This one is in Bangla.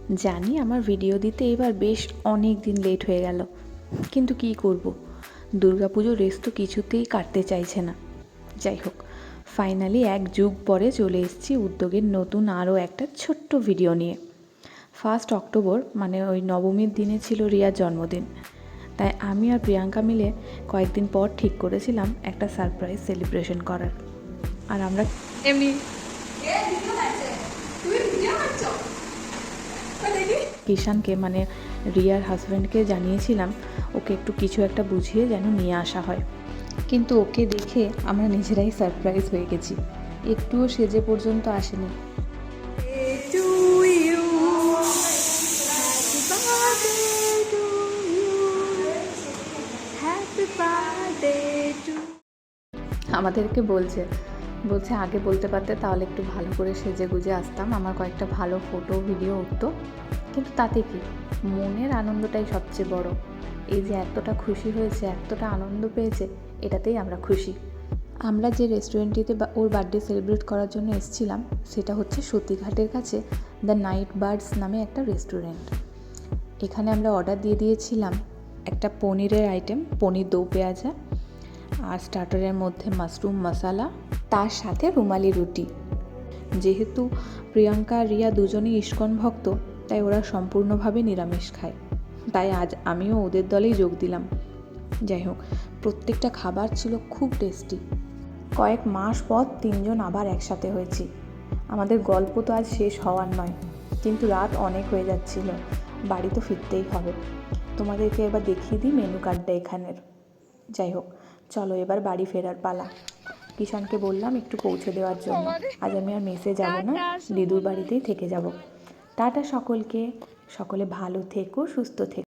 জানি আমার ভিডিও দিতে এবার বেশ অনেক দিন লেট হয়ে গেল, কিন্তু কি করব, দুর্গাপুজোর রেস তো কিছুতেই কাটতে চাইছে না। যাই হোক, ফাইনালি এক যুগ পরে চলে এসেছি উদ্যোগের নতুন আরও একটা ছোট্ট ভিডিও নিয়ে। 1 অক্টোবর মানে ওই নবমীর দিনে ছিল রিয়ার জন্মদিন, তাই আমি আর প্রিয়াঙ্কা মিলে কয়েকদিন পর ঠিক করেছিলাম একটা সারপ্রাইজ সেলিব্রেশন করার। আর আমরা এমনি কিষানকে মানে রিয়ার হাজব্যান্ডকে জানিয়েছিলাম ওকে একটু কিছু একটা বুঝিয়ে যেন নিয়ে আসা হয়, কিন্তু ওকে দেখে আমরা নিজেরাই সারপ্রাইজ হয়ে গেছি। একটুও সেজে পর্যন্ত আসেনি। আমাদেরকে বলছে আগে বলতে পারতে তাহলে একটু ভালো করে সেজে গুজে আসতাম, আমার কয়েকটা ভালো ফটো ভিডিও উঠতো। কিন্তু তাতে কি, মনের আনন্দটাই সবচেয়ে বড়। এই যে এতটা খুশি হয়েছে, এতটা আনন্দ পেয়েছে, এটাতেই আমরা খুশি। আমরা যে রেস্টুরেন্টটিতে ওর বার্থডে সেলিব্রেট করার জন্য এসেছিলাম সেটা হচ্ছে সতীঘাটের কাছে দ্য নাইট বার্ডস নামে একটা রেস্টুরেন্ট। এখানে আমরা অর্ডার দিয়ে দিয়েছিলাম একটা পনিরের আইটেম, পনির দো পেঁয়াজা, আর স্টার্টারের মধ্যে মাশরুম মশালা, তার সাথে রুমালি রুটি। যেহেতু প্রিয়াঙ্কা আর রিয়া দুজনেই ইস্কন ভক্ত, তাই ওরা সম্পূর্ণভাবে নিরামিষ খায়, তাই আজ আমিও ওদের দলেই যোগ দিলাম। যাই হোক, প্রত্যেকটা খাবার ছিল খুব টেস্টি। কয়েক মাস পর 3 জন আবার একসাথে হয়েছি। আমাদের গল্প তো আজ শেষ হওয়ার নয়, কিন্তু রাত অনেক হয়ে যাচ্ছিল, বাড়ি তো ফিরতেই হবে। তোমাদেরকে এবার দেখিয়ে দিই মেনু কার্ডটা এখানের। যাই হোক, চলো এবার বাড়ি ফেরার পালা। কিষানকে বললাম একটু পৌঁছে দেওয়ার জন্য, আজ আমি আর মেসে যাব না, দিদুর বাড়িতেই থেকে যাব। টাটা সকলকে, সকলে ভালো থেকো, সুস্থ থেকো।